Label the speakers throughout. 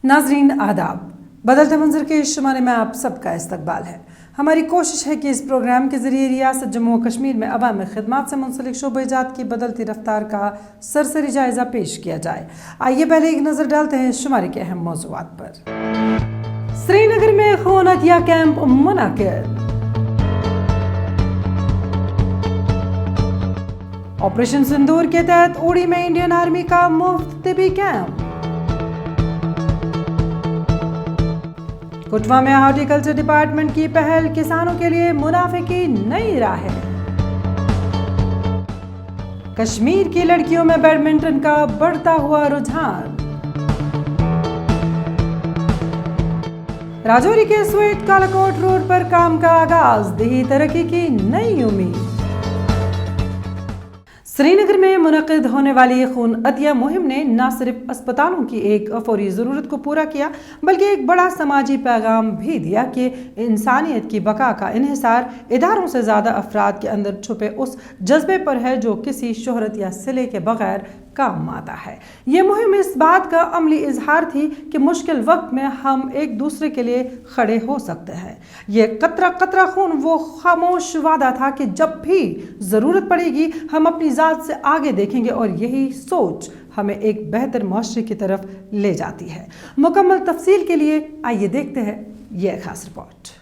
Speaker 1: नाजरीन आदाब, बदलते मंजर के इस शुमारे में आप सबका इस्तकबाल है। हमारी कोशिश है कि इस प्रोग्राम के ज़रिए रियासत जम्मू व कश्मीर में अवामी खिदमात से मुंसलिक शोबेजात की बदलती रफ्तार का सरसरी जायज़ा पेश किया जाए। आइए पहले एक नज़र डालते हैं इस शुमारे के अहम मौज़ूआत पर। श्रीनगर में खून अतिया कैंप मुनाकिद। ऑपरेशन सिंदूर के तहत उड़ी में इंडियन आर्मी का मुफ्त तिबी कैंप। कुटवा में हॉर्टिकल्चर डिपार्टमेंट की पहल किसानों के लिए मुनाफे की नई राहें। कश्मीर की लड़कियों में बैडमिंटन का बढ़ता हुआ रुझान। राजौरी के स्वीट कालाकोट रोड पर काम का आगाज, दी तरक्की की नई उम्मीद। श्रीनगर में मुनक़िद होने वाली खून अतिया मुहिम ने न सिर्फ अस्पतालों की एक फौरी ज़रूरत को पूरा किया बल्कि एक बड़ा समाजी पैगाम भी दिया कि इंसानियत की बका का इन्हिसार इदारों से ज़्यादा अफराद के अंदर छुपे उस जज्बे पर है जो किसी शोहरत या सिले के बगैर काम आता है। ये मुहिम इस बात का अमली इजहार थी कि मुश्किल वक्त में हम एक दूसरे के लिए खड़े हो सकते हैं। ये कतरा कतरा खून वो खामोश वादा था कि जब भी ज़रूरत पड़ेगी हम अपनी ज़ात से आगे देखेंगे और यही सोच हमें एक बेहतर मुआशरे की तरफ ले जाती है। मुकम्मल तफसील के लिए आइए देखते हैं यह खास रिपोर्ट।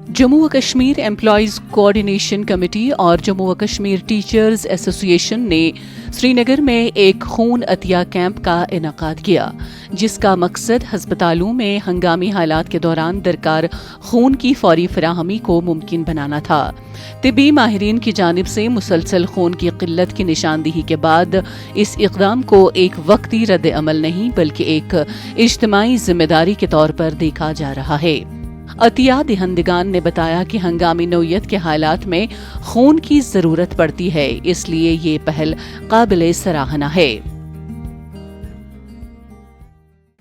Speaker 2: जम्मू व कश्मीर एम्प्लॉयज़ कोऑर्डिनेशन कमेटी और जम्मू व कश्मीर टीचर्स एसोसिएशन ने श्रीनगर में एक खून अतिया कैंप का इनेकाद किया, जिसका मकसद हस्पतालों में हंगामी हालात के दौरान दरकार खून की फौरी फराहमी को मुमकिन बनाना था। तिब्बी माहिरीन की जानिब से मुसलसल खून की किल्लत की निशानदेही के बाद इस इक़दाम को एक वक्ती रद्द अमल नहीं बल्कि एक इज्तिमाई जिम्मेदारी के तौर पर देखा जा रहा है। अतिया दहंदगान ने बताया कि हंगामी नौयत के हालात में खून की जरूरत पड़ती है, इसलिए ये पहल काबिल सराहना है।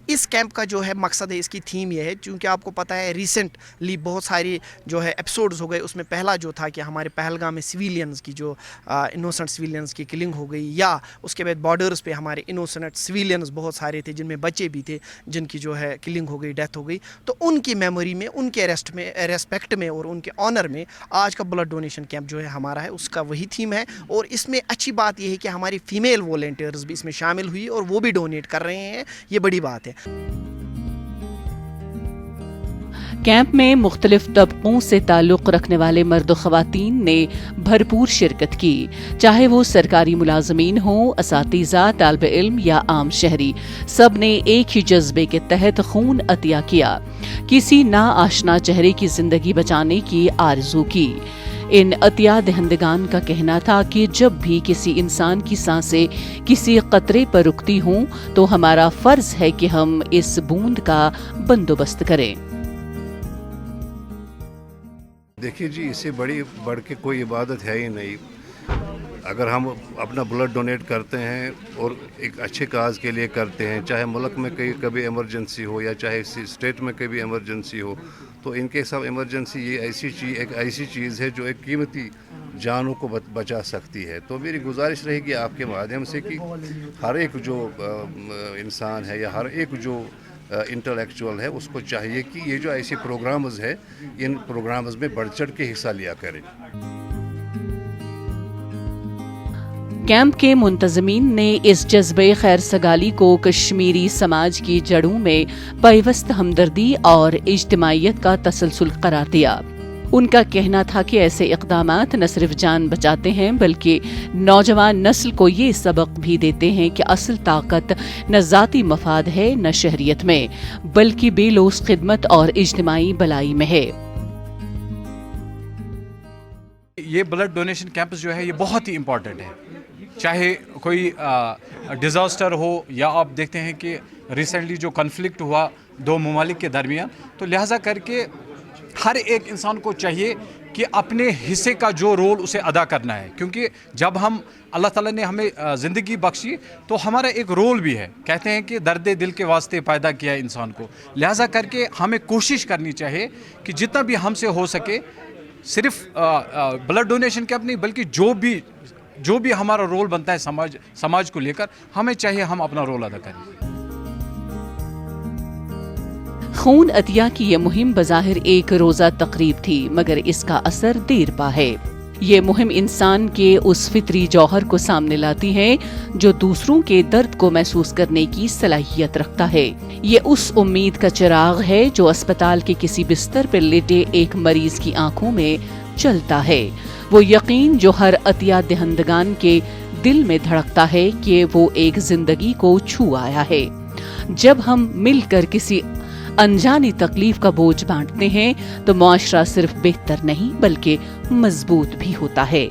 Speaker 3: इस कैंप का जो है मकसद है, इसकी थीम ये है, क्योंकि आपको पता है रिसेंटली बहुत सारी जो है एपिसोड्स हो गए। उसमें पहला जो था कि हमारे पहलगाम में सिविलियंस की जो इनोसेंट सिविलियंस की किलिंग हो गई, या उसके बाद बॉर्डर्स पे हमारे इनोसेंट सिविलियंस बहुत सारे थे जिनमें बच्चे भी थे जिनकी जो है किलिंग हो गई, डेथ हो गई। तो उनकी मेमोरी में, उनके रेस्पेक्ट में और उनके ऑनर में आज का ब्लड डोनेशन कैंप जो है हमारा है, उसका वही थीम है। और इसमें अच्छी बात यह है कि हमारी फीमेल वॉलंटियर्स भी इसमें शामिल हुई और वो भी डोनेट कर रहे हैं, ये बड़ी बात है।
Speaker 2: कैंप में मुख्तलिफ तबकों से ताल्लुक़ रखने वाले मर्द ख़वातीन ने भरपूर शिरकत की, चाहे वो सरकारी मुलाजमीन हों, असातिज़ा, तालिब इल्म या आम शहरी। सब ने एक ही जज्बे के तहत खून अतिया किया, किसी ना आशना चेहरे की जिंदगी बचाने की आरज़ू की। इन अतिया दहंदगान का कहना था कि जब भी किसी इंसान की सांसें किसी कतरे पर रुकती हों तो हमारा फर्ज है कि हम इस बूंद का बंदोबस्त करें।
Speaker 4: देखिए जी, इससे बढ़ के कोई इबादत है ही नहीं। अगर हम अपना ब्लड डोनेट करते हैं और एक अच्छे काज के लिए करते हैं, चाहे मुल्क में कभी इमरजेंसी हो या चाहे स्टेट में कभी इमरजेंसी हो, तो इनके सब इमरजेंसी ये एक ऐसी चीज़ है जो एक कीमती जानों को बचा सकती है। तो मेरी गुजारिश रहेगी आपके माध्यम से कि हर एक जो इंसान है या हर एक जो इंटेलेक्चुअल है उसको चाहिए कि ये जो ऐसे प्रोग्राम्स है, इन प्रोग्राम्स में बढ़ चढ़ के हिस्सा लिया करें।
Speaker 2: कैंप के मुंतज़मीन ने इस जज्बे खैर सगाली को कश्मीरी समाज की जड़ों में पैवस्त हमदर्दी और इज्तिमाइयत का तसलसल करार दिया। उनका कहना था कि ऐसे इक़दामात न सिर्फ जान बचाते हैं बल्कि नौजवान नस्ल को ये सबक भी देते हैं कि असल ताकत न ज़ाती मफाद है न शहरियत में, बल्कि बेलोस खिदमत और इज्तिमाई भलाई में है।
Speaker 5: ये ब्लड डोनेशन कैंप्स जो है ये बहुत ही इम्पॉर्टेंट है, चाहे कोई डिज़ास्टर हो या आप देखते हैं कि रिसेंटली जो कन्फ्लिक्ट हुआ दो ममालिक के दरमियान, तो लिहाजा करके हर एक इंसान को चाहिए कि अपने हिस्से का जो रोल उसे अदा करना है, क्योंकि जब हम अल्लाह ताला ने हमें ज़िंदगी बख्शी तो हमारा एक रोल भी है। कहते हैं कि दर्द दिल के वास्ते पैदा किया इंसान को, लिहाजा करके हमें कोशिश करनी चाहिए कि जितना भी हमसे हो सके, सिर्फ ब्लड डोनेशन कैंप नहीं बल्कि जो भी जो भी हमारा रोल बनता है समाज को लेकर, हमें चाहिए हम अपना रोल अदा करें।
Speaker 2: खून अतिया की ये मुहिम बज़ाहिर एक रोज़ा तकरीब थी, मगर इसका असर देर पा है। ये मुहिम इंसान के उस फितरी जौहर को सामने लाती है जो दूसरों के दर्द को महसूस करने की सलाहियत रखता है। ये उस उम्मीद का चिराग है जो अस्पताल के किसी बिस्तर पर लेटे एक मरीज की आंखों में चलता है। वो यकीन जो हर अतिया दहंदगान के दिल में धड़कता है कि वो एक जिंदगी को छू आया है। जब हम मिलकर किसी अनजानी तकलीफ का बोझ बांटते हैं तो मुआशरा सिर्फ बेहतर नहीं बल्कि मजबूत भी होता है।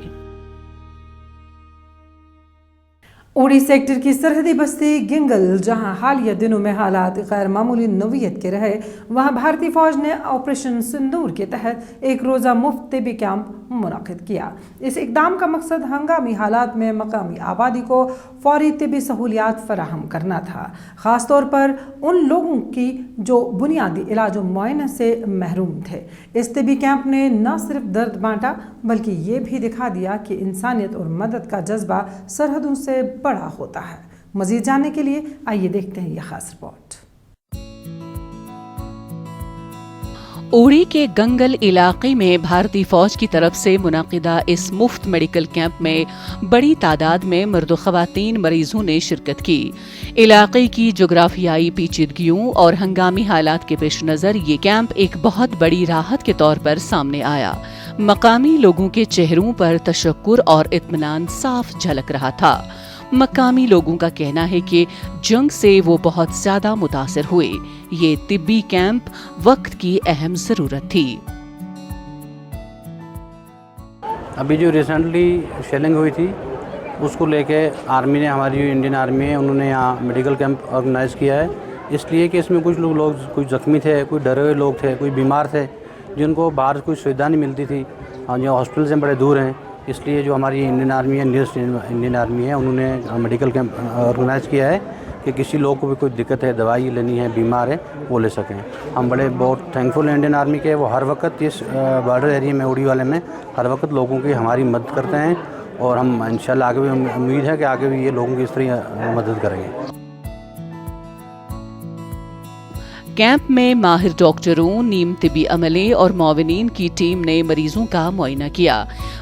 Speaker 1: उड़ी सेक्टर की सरहदी बस्ती गिंगल, जहां हालिया दिनों में हालात गैर मामूली नौयत के रहे, वहां भारतीय फौज ने ऑपरेशन सिंदूर के तहत एक रोज़ा मुफ्त तिबी कैंप मुनाकिद किया। इस इकदाम का मकसद हंगामी हालात में मकामी आबादी को फौरी तिबी सहूलियात फराहम करना था, ख़ास तौर पर उन लोगों की जो बुनियादी इलाज मुआयना से महरूम थे। इस तिबी कैंप ने न सिर्फ दर्द बांटा बल्कि ये भी दिखा दिया कि इंसानियत और मदद का जज्बा सरहदों से बड़ा होता है। मजीद जानने के लिए आइए देखते हैं यह खास रिपोर्ट।
Speaker 2: उड़ी के गंगल इलाके में भारतीय फौज की तरफ से मुनाकिदा इस मुफ्त मेडिकल कैंप में बड़ी तादाद में मर्द व ख़वातीन मरीजों ने शिरकत की। इलाके की जोग्राफियाई पेचीदगियों और हंगामी हालात के पेश नज़र ये कैंप एक बहुत बड़ी राहत के तौर पर सामने आया। मकामी लोगों के चेहरों पर तशक्कुर और इत्मीनान साफ झलक रहा था। मकामी लोगों का कहना है कि जंग से वो बहुत ज्यादा मुतासिर हुए। ये तिब्बी कैंप वक्त की अहम जरूरत थी।
Speaker 6: अभी जो रिसेंटली शेलिंग हुई थी उसको लेके आर्मी ने, हमारी जो इंडियन आर्मी है, उन्होंने यहाँ मेडिकल कैंप ऑर्गेनाइज़ किया है, इसलिए कि इसमें कुछ लोग कुछ ज़ख्मी थे, कोई डरे हुए लोग थे, कोई बीमार थे, जिनको बाहर कोई सुविधा नहीं मिलती थी, जो हॉस्पिटल से बड़े दूर हैं। इसलिए जो हमारी इंडियन आर्मी है, नियरेस्ट इंडियन आर्मी है, उन्होंने मेडिकल कैंप ऑर्गेनाइज़ किया है कि किसी लोग को भी कोई दिक्कत है, दवाई लेनी है, बीमार है, वो ले सकें। हम बड़े बहुत थैंकफुल हैं इंडियन आर्मी के। वो हर वक्त इस बॉर्डर एरिया में, उड़ी वाले में, हर वक्त लोगों की हमारी मदद करते हैं और हम इंशाल्लाह आगे भी उम्मीद है कि आगे भी ये लोगों की इस तरह मदद करेंगे।
Speaker 2: कैंप में माहिर डॉक्टरों, नीम तिबी अमले और मुआविनीन की टीम ने मरीजों का मुआयना किया,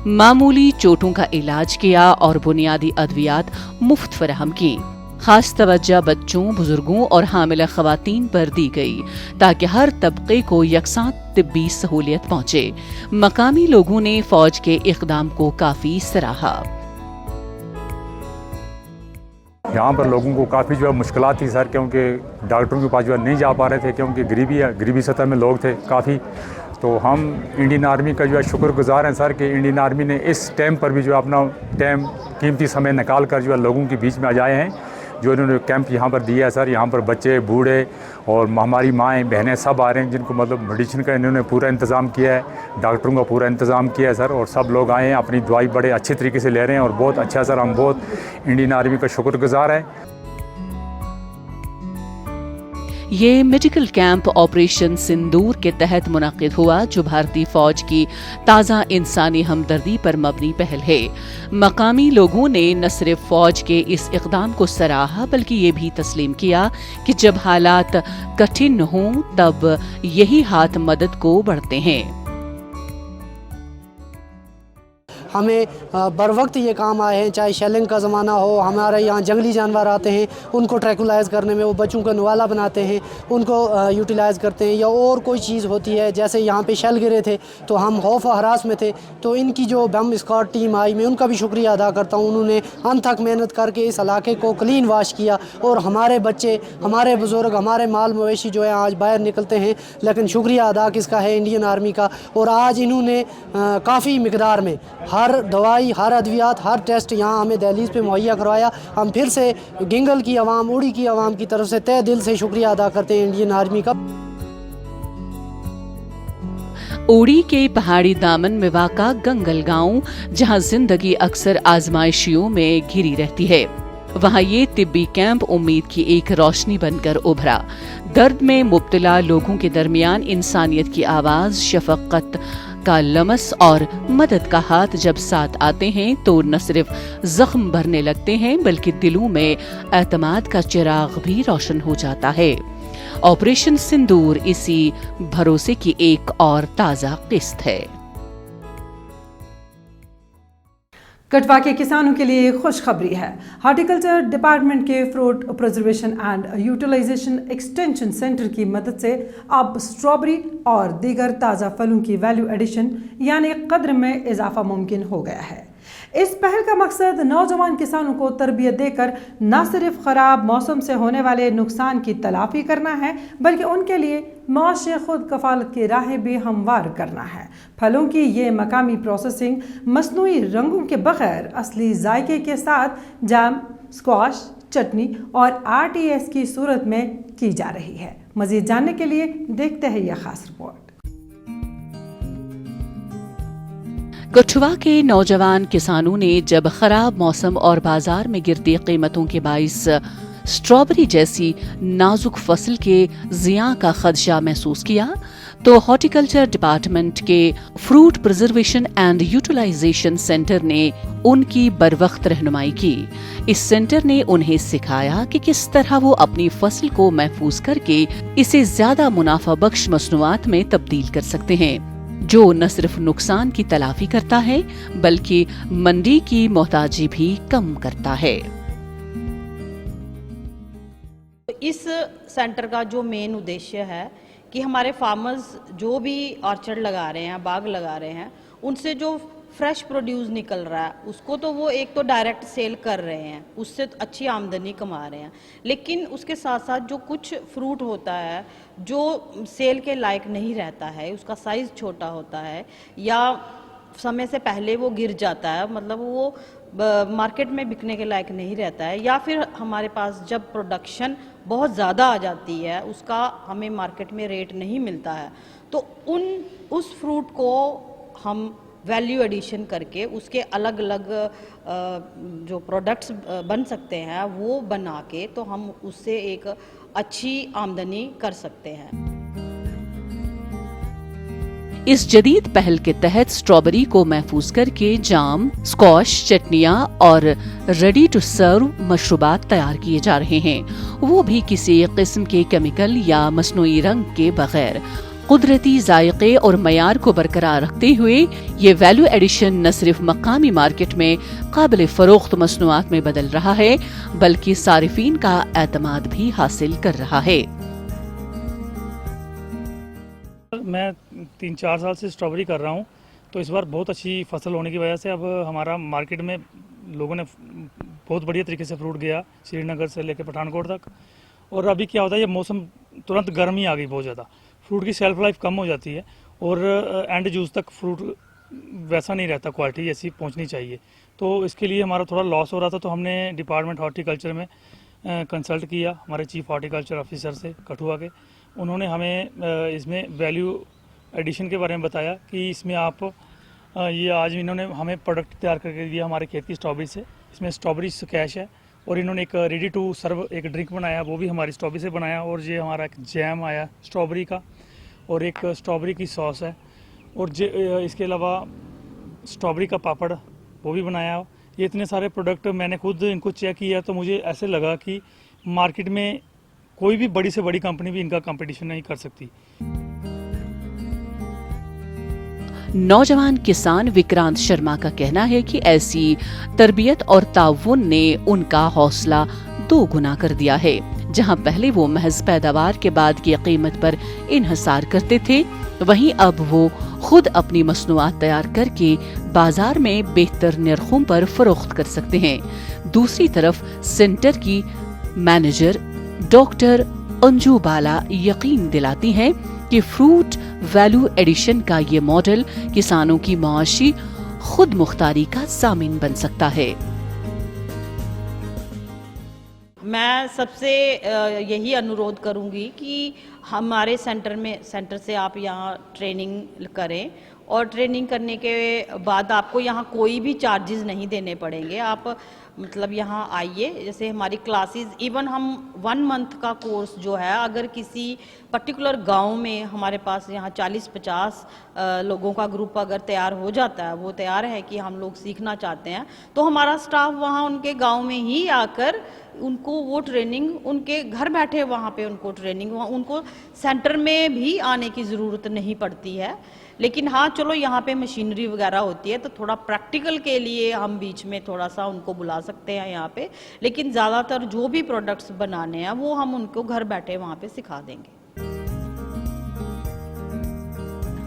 Speaker 2: मामूली चोटों का इलाज किया और बुनियादी अद्वियात मुफ्त फराहम की। खास तवज्जो बच्चों, बुजुर्गों और हामिला खवातीन पर दी गई ताकि हर तबके को यकसां तिब्बी सहूलियत पहुंचे। मकामी लोगों ने फौज के इक़दाम को काफी सराहा।
Speaker 7: यहाँ पर लोगों को काफ़ी जो है मुश्किलात थी सर, क्योंकि डॉक्टरों के पास जो है नहीं जा पा रहे थे, क्योंकि गरीबी सतह में लोग थे काफ़ी। तो हम इंडियन आर्मी का जो है शुक्रगुजार हैं सर कि इंडियन आर्मी ने इस टाइम पर भी जो है अपना टाइम, कीमती समय निकाल कर जो है लोगों के बीच में आ जाए हैं। जो इन्होंने कैंप यहाँ पर दिया है सर, यहाँ पर बच्चे, बूढ़े और हमारी माएँ, बहनें सब आ रहे हैं, जिनको मतलब मेडिसिन का इन्होंने पूरा इंतज़ाम किया है, डॉक्टरों का पूरा इंतज़ाम किया है सर, और सब लोग आए हैं, अपनी दवाई बड़े अच्छे तरीके से ले रहे हैं और बहुत अच्छा सर, हम बहुत इंडियन आर्मी का शुक्रगुजार हैं।
Speaker 2: ये मेडिकल कैंप ऑपरेशन सिंदूर के तहत मुनाकिद हुआ, जो भारतीय फौज की ताज़ा इंसानी हमदर्दी पर मबनी पहल है। मकामी लोगों ने न सिर्फ फौज के इस इक़दाम को सराहा बल्कि ये भी तस्लीम किया कि जब हालात कठिन हों तब यही हाथ मदद को बढ़ते हैं।
Speaker 8: हमें बर वक्त ये काम आए हैं, चाहे शेलिंग का ज़माना हो, हमारे यहाँ जंगली जानवर आते हैं, उनको ट्रैकुलाइज़ करने में, वो बच्चों का नवाला बनाते हैं, उनको यूटिलाइज़ करते हैं, या और कोई चीज़ होती है, जैसे यहाँ पे शेल गिरे थे तो हम खौफ हरास में थे, तो इनकी जो बम स्क्वाड टीम आई, मैं उनका भी शुक्रिया अदा करता हूँ। उन्होंने अनथक मेहनत करके इस इलाके को क्लीन वाश किया और हमारे बच्चे, हमारे बुज़ुर्ग, हमारे माल मवेशी जो है आज बाहर निकलते हैं, लेकिन शुक्रिया अदा किसका है? इंडियन आर्मी का। और आज इन्होंने काफ़ी मिकदार में हर दवाई, हर अद्वियात, हर टेस्ट यहाँ हमें दहलीज पे मुहैया करवाया। हम फिर से गिंगल की आवाम, उड़ी की आवाम की तरफ से तहे दिल से शुक्रिया अदा करते हैं इंडियन आर्मी का।
Speaker 2: उड़ी के पहाड़ी दामन में वाक़ा गंगल गांव, जहां जिंदगी अक्सर आजमाइशियों में घिरी रहती है, वहां ये तिब्बी कैंप उम्मीद की एक रोशनी बनकर उभरा। दर्द में मुब्तला लोगों के दरमियान इंसानियत की आवाज़, शफक़त کا لمس اور مدد کا ہاتھ جب ساتھ آتے ہیں تو نہ صرف زخم بھرنے لگتے ہیں بلکہ دلوں میں اعتماد کا چراغ بھی روشن ہو جاتا ہے۔ آپریشن سندور اسی بھروسے کی ایک اور تازہ قسط ہے۔
Speaker 1: کٹھوا کے کسانوں کے لیے خوشخبری ہے۔ ہارٹیکلچر ڈپارٹمنٹ کے fruit preservation and utilization extension centre کی مدد سے اب اسٹرابری اور دیگر تازہ پھلوں کی ویلیو ایڈیشن یعنی قدر میں اضافہ ممکن ہو گیا ہے۔ اس پہل کا مقصد نوجوان کسانوں کو تربیت دے کر نہ صرف خراب موسم سے ہونے والے نقصان کی تلافی کرنا ہے بلکہ ان کے لیے معاشی خود کفالت کی راہیں بھی ہموار کرنا ہے۔ پھلوں کی یہ مقامی پروسیسنگ مصنوعی رنگوں کے بغیر اصلی ذائقے کے ساتھ جام، اسکواش، چٹنی اور RTS کی صورت میں کی جا رہی ہے۔ مزید جاننے کے لیے دیکھتے ہیں یہ خاص رپورٹ۔
Speaker 2: کٹھوا کے نوجوان کسانوں نے جب خراب موسم اور بازار میں گرتی قیمتوں کے باعث اسٹرابری جیسی نازک فصل کے زیاں کا خدشہ محسوس کیا تو ہارٹیکلچر ڈپارٹمنٹ کے fruit preservation and utilization centre نے ان کی بروقت رہنمائی کی۔ اس سینٹر نے انہیں سکھایا کہ کس طرح وہ اپنی فصل کو محفوظ کر کے اسے زیادہ منافع بخش مصنوعات میں تبدیل کر سکتے ہیں، جو نہ صرف نقصان کی تلافی کرتا ہے بلکہ منڈی کی محتاجی بھی کم کرتا ہے۔
Speaker 9: اس سینٹر کا جو مین ادیشیہ ہے کہ ہمارے فارمرز جو بھی آرچرڈ لگا رہے ہیں، باغ لگا رہے ہیں، ان سے جو فریش پروڈیوس نکل رہا ہے اس کو تو وہ ایک تو ڈائریکٹ سیل کر رہے ہیں، اس سے اچھی آمدنی کما رہے ہیں، لیکن اس کے ساتھ ساتھ جو کچھ فروٹ ہوتا ہے جو سیل کے لائق نہیں رہتا ہے، اس کا سائز چھوٹا ہوتا ہے یا سمے سے پہلے وہ گر جاتا ہے، مطلب وہ مارکیٹ میں بکنے کے لائق نہیں رہتا ہے، یا پھر ہمارے پاس جب پروڈکشن بہت زیادہ آ جاتی ہے اس کا ہمیں مارکیٹ میں ریٹ نہیں ملتا ہے، تو اس فروٹ کو ہم ویلیو ایڈیشن کر کے اس کے الگ الگ جو پروڈکٹس بن سکتے ہیں وہ بنا کے تو ہم اس سے ایک اچھی آمدنی کر سکتے ہیں۔
Speaker 2: اس جدید پہل کے تحت اسٹرابری کو محفوظ کر کے جام، اسکواش، چٹنیاں اور ریڈی ٹو سرو مشروبات تیار کیے جا رہے ہیں، وہ بھی کسی قسم کے کیمیکل یا مصنوعی رنگ کے بغیر۔ قدرتی ذائقے اور معیار کو برقرار رکھتے ہوئے یہ ویلیو ایڈیشن نہ صرف مقامی مارکیٹ میں قابل فروخت مصنوعات میں بدل رہا ہے بلکہ صارفین کا اعتماد بھی حاصل کر رہا ہے۔
Speaker 10: میں 3-4 سال سے اسٹرابری کر رہا ہوں، تو اس بار بہت اچھی فصل ہونے کی وجہ سے اب ہمارا مارکیٹ میں لوگوں نے بہت بڑھیا طریقے سے فروٹ گیا، سری نگر سے لے کے پٹھان کوٹ تک۔ اور ابھی کیا ہوتا ہے، یہ موسم ترنت گرمی آ گئی بہت زیادہ، فروٹ کی سیلف لائف کم ہو جاتی ہے اور اینڈ جوس تک فروٹ ویسا نہیں رہتا، کوالٹی ایسی پہنچنی چاہیے، تو اس کے لیے ہمارا تھوڑا لاس ہو رہا تھا، تو ہم نے ڈپارٹمنٹ ہارٹیکلچر میں کنسلٹ کیا ہمارے چیف ہارٹیکلچر آفیسر سے کٹھوا کے۔ انہوں نے ہمیں اس میں ویلیو ایڈیشن کے بارے میں بتایا کہ اس میں آپ یہ آج انہوں نے ہمیں پروڈکٹ تیار کر کے دیا ہمارے کھیت کی اسٹرابری سے، اس میں اسٹرابری اسکیش ہے، اور انہوں نے ایک ریڈی ٹو سرو ایک ڈرنک بنایا، وہ بھی ہماری اسٹرابری سے بنایا، اور یہ ہمارا ایک جیم آیا اسٹرابری کا، اور ایک اسٹرابری کی سوس ہے، اور اس کے علاوہ اسٹرابری کا پاپڑ وہ بھی بنایا۔ یہ اتنے سارے پروڈکٹ میں نے خود ان کو چیک کیا تو مجھے ایسے لگا کہ مارکیٹ میں کوئی بھی بڑی سے بڑی کمپنی بھی ان کا کمپٹیشن نہیں کر سکتی۔
Speaker 2: نوجوان کسان وکرانت شرما کا کہنا ہے کہ ایسی تربیت اور تعاون نے ان کا حوصلہ 2 گنا کر دیا ہے۔ جہاں پہلے وہ محض پیداوار کے بعد کی قیمت پر انحصار کرتے تھے، وہیں اب وہ خود اپنی مصنوعات تیار کر کے بازار میں بہتر نرخوں پر فروخت کر سکتے ہیں۔ دوسری طرف سینٹر کی مینیجر ڈاکٹر انجو بالا یقین دلاتی ہیں کہ فروٹ ویلیو ایڈیشن کا یہ ماڈل کسانوں کی معاشی خود مختاری کا ضامن بن سکتا ہے۔
Speaker 9: میں سب سے یہی انورودھ کروں گی کہ ہمارے سینٹر سے آپ یہاں ٹریننگ کریں और ट्रेनिंग करने के बाद आपको यहाँ कोई भी चार्जेस नहीं देने पड़ेंगे। आप मतलब यहाँ आइए, जैसे हमारी क्लासेस इवन हम 1 मंथ का कोर्स जो है, अगर किसी पर्टिकुलर गांव में हमारे पास यहाँ 40-50 लोगों का ग्रुप अगर तैयार हो जाता है, वो तैयार है कि हम लोग सीखना चाहते हैं, तो हमारा स्टाफ वहाँ उनके गांव में ही आकर उनको वो ट्रेनिंग उनके घर बैठे वहाँ पे उनको ट्रेनिंग, उनको सेंटर में भी आने की ज़रूरत नहीं पड़ती है। लेकिन हाँ चलो यहाँ पे मशीनरी वगैरह होती है तो थोड़ा प्रैक्टिकल के लिए हम बीच में थोड़ा सा उनको बुला सकते हैं यहाँ पे, लेकिन ज़्यादातर जो भी प्रोडक्ट्स बनाने हैं वो हम उनको घर बैठे वहाँ पे सिखा देंगे।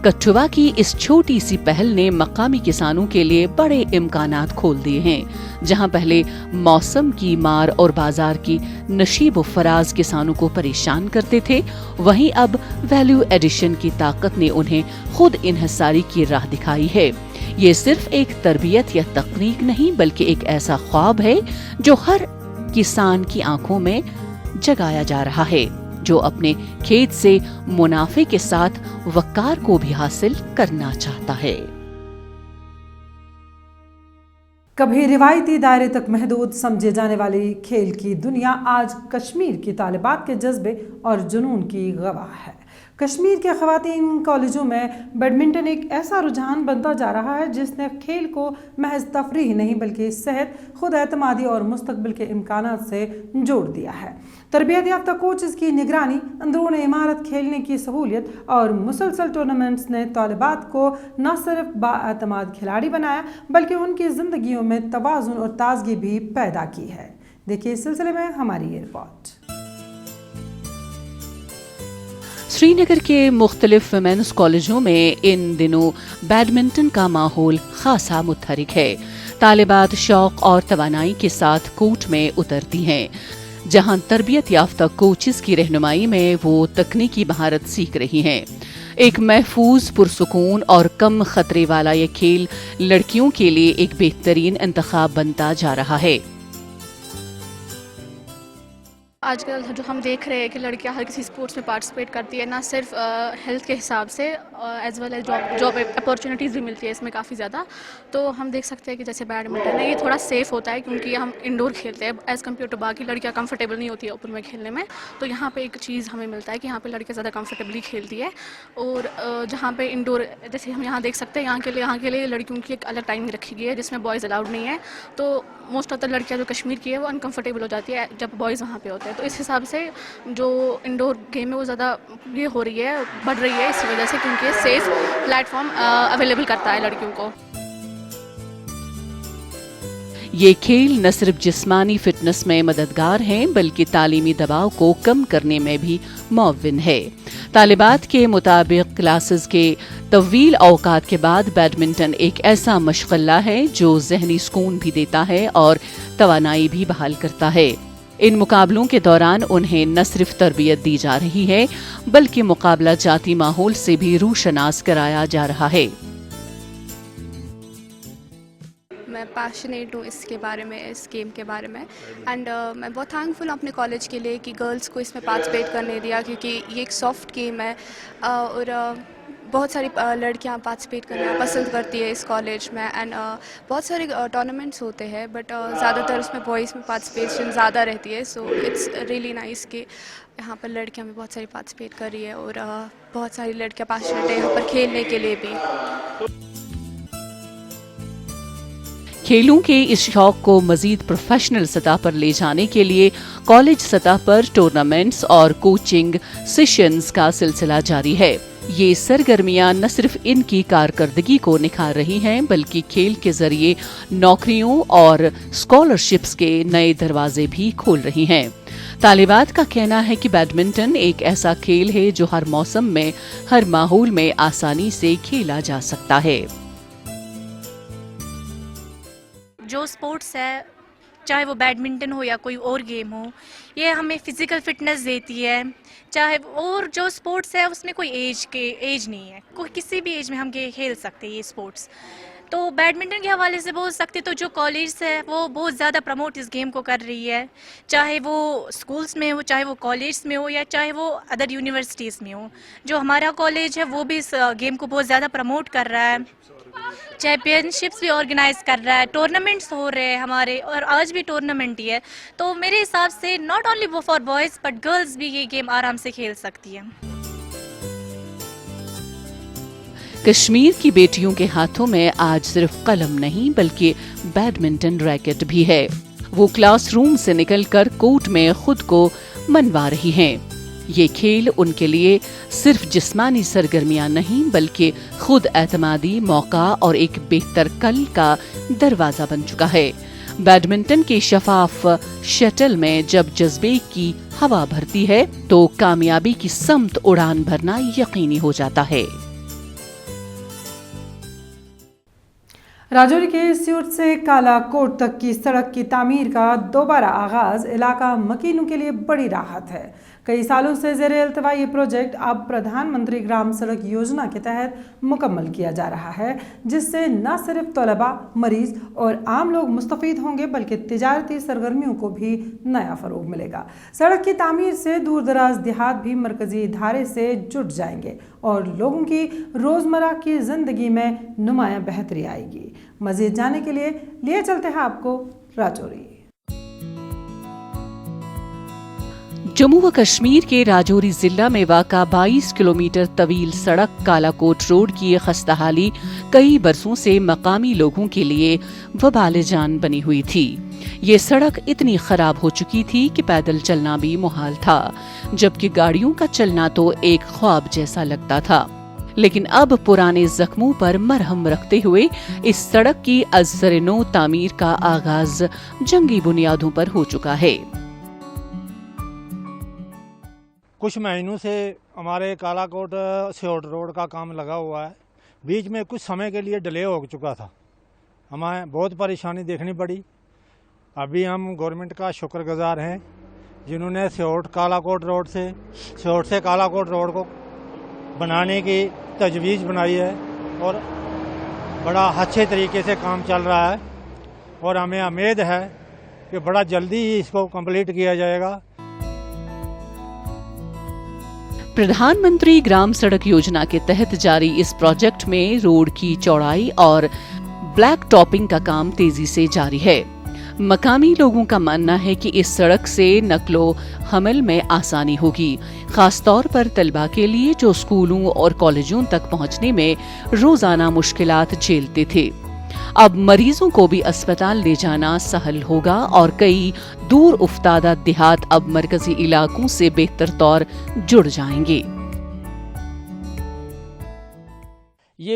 Speaker 2: कठुआ की इस छोटी सी पहल ने मकामी किसानों के लिए बड़े इम्कानात खोल दिए हैं। जहां पहले मौसम की मार और बाजार की नशीब फराज किसानों को परेशान करते थे, वहीं अब वैल्यू एडिशन की ताकत ने उन्हें खुद इन्हिसारी की राह दिखाई है। ये सिर्फ एक तरबियत या तकनीक नहीं, बल्कि एक ऐसा ख्वाब है जो हर किसान की आंखों में जगाया जा रहा है, जो अपने खेत से मुनाफे के साथ वकार को भी हासिल करना चाहता है।
Speaker 1: कभी रिवायती दायरे तक महदूद समझे जाने वाली खेल की दुनिया आज कश्मीर की तालिबात के जज्बे और जुनून की गवाह है। कश्मीर के ख़वातीन कॉलेजों में बैडमिंटन एक ऐसा रुझान बनता जा रहा है जिसने खेल को महज तफरीह नहीं बल्कि सेहत, खुद एतमादी और मुस्तकबिल के इम्कानात से जोड़ दिया है। तरबियत याफ्ता कोचेस की निगरानी, अंदरून इमारत खेलने की सहूलियत और मुसलसल टूर्नामेंट्स ने तालिबात को न सिर्फ बाएतमाद खिलाड़ी बनाया बल्कि उनकी ज़िंदगियों में तवाज़ुन और ताजगी भी पैदा की है। देखिए इस सिलसिले में हमारी ये रिपोर्ट।
Speaker 2: श्रीनगर के मुख्तलिफ विमेंस कॉलेजों में इन दिनों बैडमिंटन का माहौल खासा मुतहरिक है। तालिबात शौक और तवानाई के साथ कोर्ट में उतरती हैं, जहां तरबियत याफ्ता कोचेस की रहनुमाई में वो तकनीकी महारत सीख रही हैं। एक महफूज, पुरसुकून और कम खतरे वाला ये खेल लड़कियों के लिए एक बेहतरीन इंतखाब बनता जा रहा है।
Speaker 11: आजकल जो हम देख रहे हैं कि लड़कियां हर किसी स्पोर्ट्स में पार्टिसिपेट करती है, ना सिर्फ हेल्थ के हिसाब से as well as job opportunities भी मिलती है इसमें काफ़ी ज़्यादा। तो हम देख सकते हैं कि जैसे बैडमिंटन है, ये थोड़ा सेफ़ होता है क्योंकि हम इंडोर खेलते हैं एज़ कम्पेयर टू बाकी लड़कियां कंफर्टेबल नहीं होती है ओपन में खेलने में। तो यहाँ पे एक चीज़ हमें मिलता है कि यहाँ पे लड़कियां ज़्यादा कंफर्टेबली खेलती है। और जहाँ पे इंडोर जैसे हम यहाँ देख सकते हैं, यहाँ के लिए लड़कियों की एक अलग टाइमिंग रखी गई है जिसमें बॉयज़ अलाउड नहीं है। तो मोस्ट ऑफ द लड़कियाँ जो कश्मीर की है वो अनकम्फर्टेबल हो जाती है जब बॉयज़ वहाँ पे होते हैं। तो इस हिसाब से जो इंडोर गेम है वो ज़्यादा ये हो रही है, बढ़ रही है इस वजह से, क्योंकि सेफ प्लेटफॉर्म अवेलेबल करता है लड़कियों को।
Speaker 2: ये खेल न सिर्फ जिस्मानी फिटनेस में मददगार हैं बल्कि तालीमी दबाव को कम करने में भी मुअव्विन है। तालिबात के मुताबिक क्लासेस के तवील औकात के बाद बैडमिंटन एक ऐसा मशगला है जो जहनी सुकून भी देता है और तवानाई भी बहाल करता है। इन मुकाबलों के दौरान उन्हें न सिर्फ तरबियत दी जा रही है बल्कि मुकाबला जाती माहौल से भी रूशनास कराया जा रहा है।
Speaker 11: मैं पैशनेट हूँ इसके बारे में, इस गेम के बारे में, एंड मैं बहुत थैंकफुल हूँ अपने कॉलेज के लिए कि गर्ल्स को इसमें पार्टिसिपेट करने दिया, क्योंकि ये एक सॉफ्ट गेम है और बहुत सारी लड़कियां पार्टिसिपेट करना पसंद करती है इस कॉलेज में। एंड बहुत सारे टूर्नामेंट्स होते हैं बट ज़्यादातर उसमें बॉयज़ में पार्टिसिपेशन ज़्यादा रहती है। सो इट्स रियली नाइस कि यहाँ पर लड़कियां भी बहुत सारी पार्टिसिपेट कर रही है और बहुत सारी लड़कियां पैशनेट है यहाँ पर खेलने के लिए भी।
Speaker 2: खेलों के इस शौक को मजीद प्रोफेशनल सतह पर ले जाने के लिए कॉलेज सतह पर टूर्नामेंट्स और कोचिंग सेशंस का सिलसिला जारी है। ये सरगर्मियां न सिर्फ इनकी कारकर्दगी को निखार रही हैं बल्कि खेल के जरिए नौकरियों और स्कॉलरशिप्स के नए दरवाजे भी खोल रही हैं। तालिबात का कहना है कि बैडमिंटन एक ऐसा खेल है जो हर मौसम में, हर माहौल में आसानी से खेला जा सकता है।
Speaker 12: जो स्पोर्ट्स है, चाहे वो बैडमिंटन हो या कोई और गेम हो, ये हमें फिज़िकल फिटनेस देती है। चाहे और जो स्पोर्ट्स है उसमें कोई एज नहीं है, कोई किसी भी एज में हम खेल सकते हैं ये स्पोर्ट्स। तो बैडमिंटन के हवाले से बोल सकते तो जो कॉलेज है वो बहुत ज़्यादा प्रमोट इस गेम को कर रही है, चाहे वो स्कूल्स में हो, चाहे वो कॉलेज में हो, या चाहे वो अदर यूनिवर्सिटीज़ में हो। जो हमारा कॉलेज है वो भी इस गेम को बहुत ज़्यादा प्रमोट कर रहा है, चैम्पियनशिप्स भी ऑर्गेनाइज कर रहा है, टूर्नामेंट्स हो रहे हैं हमारे, और आज भी टूर्नामेंट ही है। तो मेरे हिसाब से नॉट ओनली वो फॉर बॉयज़ बट गर्ल्स भी ये गेम आराम से खेल सकती है।
Speaker 2: कश्मीर की बेटियों के हाथों में आज सिर्फ कलम नहीं बल्कि बैडमिंटन रैकेट भी है। वो क्लासरूम से निकलकर कोर्ट में खुद को मनवा रही हैं। ये खेल उनके लिए सिर्फ जिस्मानी सरगर्मियां नहीं बल्कि खुद एतमादी, मौका और एक बेहतर कल का दरवाजा बन चुका है। बैडमिंटन के शफाफ शटल में जब जज्बे की हवा भरती है तो कामयाबी की समत उड़ान भरना यकीनी हो जाता है।
Speaker 1: राजौरी के सिउट से कालाकोट तक की सड़क की तामीर का दोबारा आगाज इलाका मकीनों के लिए बड़ी राहत है। कई सालों से ज़ेरे अल्तवा ये प्रोजेक्ट अब प्रधानमंत्री ग्राम सड़क योजना के तहत मुकम्मल किया जा रहा है, जिससे न सिर्फ तलबा, मरीज और आम लोग मुस्तफ़ीद होंगे बल्कि तिजारती सरगर्मियों को भी नया फ़रोग मिलेगा। सड़क की तामीर से दूर दराज देहात भी मरकज़ी इधारे से जुड़ जाएंगे और लोगों की रोज़मर्रा की ज़िंदगी में नुमायाँ बेहतरी आएगी। मज़ीद जानने के लिए चलते हैं आपको राजौरी।
Speaker 2: जम्मू व कश्मीर के राजौरी जिला में वाक़ा 22 किलोमीटर तवील सड़क कालाकोट रोड की खस्ताहाली कई बरसों से मकामी लोगों के लिए वबाल जान बनी हुई थी। ये सड़क इतनी खराब हो चुकी थी कि पैदल चलना भी मुहाल था, जबकि गाड़ियों का चलना तो एक ख्वाब जैसा लगता था। लेकिन अब पुराने जख्मों पर मरहम रखते हुए इस सड़क की अज़्ज़र-ए-नौ तामीर का आगाज जंगी बुनियादों पर हो चुका है।
Speaker 13: कुछ महीनों से हमारे कालाकोट सियोट रोड का काम लगा हुआ है। बीच में कुछ समय के लिए डिले हो चुका था, हमें बहुत परेशानी देखनी पड़ी। अभी हम गवर्नमेंट का शुक्रगुजार हैं जिन्होंने सियोट से कालाकोट रोड को बनाने की तजवीज़ बनाई है और बड़ा अच्छे तरीके से काम चल रहा है और हमें उम्मीद है कि बड़ा जल्दी ही इसको कंप्लीट किया जाएगा।
Speaker 2: प्रधानमंत्री ग्राम सड़क योजना के तहत जारी इस प्रोजेक्ट में रोड की चौड़ाई और ब्लैक टॉपिंग का काम तेजी से जारी है। मकामी लोगों का मानना है कि इस सड़क से नक्लो हमल में आसानी होगी, खास तौर पर तलबा के लिए जो स्कूलों और कॉलेजों तक पहुंचने में रोजाना मुश्किलात झेलते थे। अब मरीजों को भी अस्पताल ले जाना सहल होगा और कई दूर उफ्तादा देहात अब मरकजी इलाकों से बेहतर तौर जुड़ जाएंगे।
Speaker 14: ये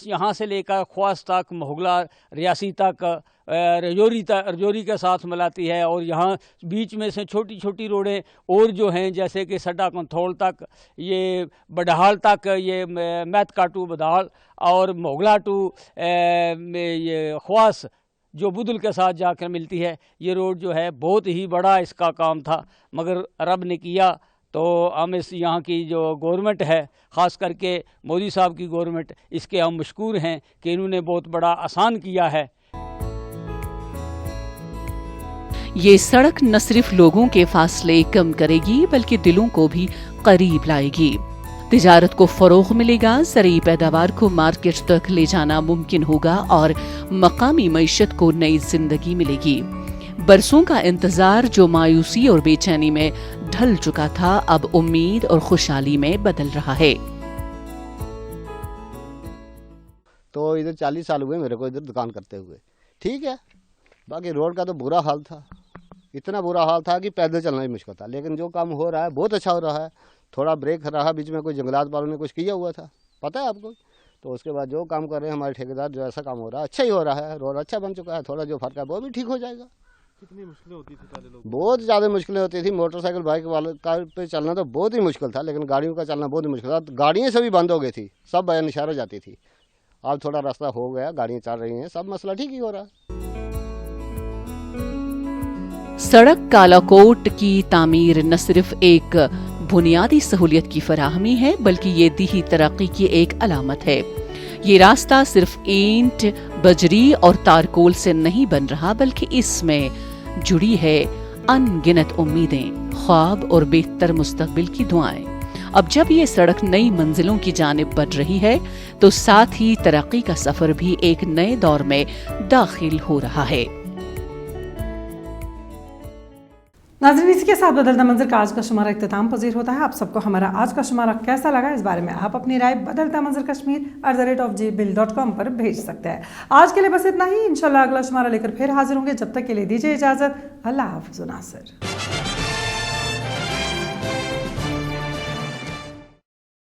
Speaker 14: यहाँ से लेकर ख्वास तक, मोहगला, रियासी तक, रजौरी के साथ मिलाती है और यहाँ बीच में से छोटी छोटी रोडें और जो हैं जैसे कि सड्डा कंथौल तक, ये बडहाल तक, ये मैत काटू बदाल और मोहगला टू ये ख्वास जो बुदल के साथ जाकर मिलती है। ये रोड जो है बहुत ही बड़ा इसका काम था, मगर रब ने किया तो हम इस यहाँ की जो गवर्नमेंट है, ख़ास करके मोदी साहब की गवर्नमेंट, इसके हम मशकूर हैं कि इन्होंने बहुत बड़ा आसान किया है।
Speaker 2: ये सड़क न सिर्फ लोगों के फासले कम करेगी बल्कि दिलों को भी करीब लाएगी। तिजारत को फरोग मिलेगा, ज़रूरी पैदावार को मार्केट तक ले जाना मुमकिन होगा और मकामी मईशत को नई जिंदगी मिलेगी। बरसों का इंतजार जो मायूसी और बेचैनी में ढल चुका था, अब उम्मीद और खुशहाली में बदल रहा है।
Speaker 15: तो इधर 40 साल हुए मेरे को इधर दुकान करते हुए, ठीक है। बाकी रोड का तो बुरा हाल था, इतना बुरा हाल था कि पैदल चलना ही मुश्किल था। लेकिन जो काम हो रहा है बहुत अच्छा हो रहा है। थोड़ा ब्रेक रहा, बीच में कोई जंगलात वालों ने कुछ किया हुआ था, पता है आपको। तो उसके बाद जो काम कर रहे हैं हमारे ठेकेदार, जो ऐसा काम हो रहा है अच्छा ही हो रहा है। रोड अच्छा बन चुका है, थोड़ा जो फर्क है वो भी ठीक हो जाएगा।
Speaker 16: कितनी मुश्किलें होती थी पहले लोग?
Speaker 15: बहुत ज़्यादा मुश्किलें होती थी। मोटरसाइकिल बाइक वाले का पे चलना तो बहुत ही मुश्किल था, लेकिन गाड़ियों का चलना बहुत ही मुश्किल था। गाड़ियाँ सभी बंद हो गई थी, सब बयान इशारा जाती थी। अब थोड़ा रास्ता हो गया, गाड़ियाँ चल रही हैं, सब मसला ठीक ही हो रहा है।
Speaker 2: सड़क कालाकोट की तामीर न सिर्फ एक बुनियादी सहूलियत की फराहमी है बल्कि ये दीही तरक्की की एक अलामत है। ये रास्ता सिर्फ ईंट, बजरी और तारकोल से नहीं बन रहा, बल्कि इसमें जुड़ी है अनगिनत उम्मीदें, ख्वाब और बेहतर मुस्तकबिल की दुआएं। अब जब ये सड़क नई मंजिलों की जानिब बढ़ रही है तो साथ ही तरक्की का सफर भी एक नए दौर में दाखिल हो रहा है।
Speaker 1: नाज़रीन, इसी के साथ बदलता मंजर का आज का शुमारा इख्तिताम पजीर होता है। आप सबको हमारा आज का शुमारा कैसा लगा, इस बारे में आप अपनी राय बदलता मंजर kashmir@gmail.com पर भेज सकते हैं। आज के लिए बस इतना ही। इंशाल्लाह अगला शुमारा लेकर फिर हाजिर होंगे। जब तक के लिए दीजिए इजाजत। अल्लाह हाफ़िज़ नासिर।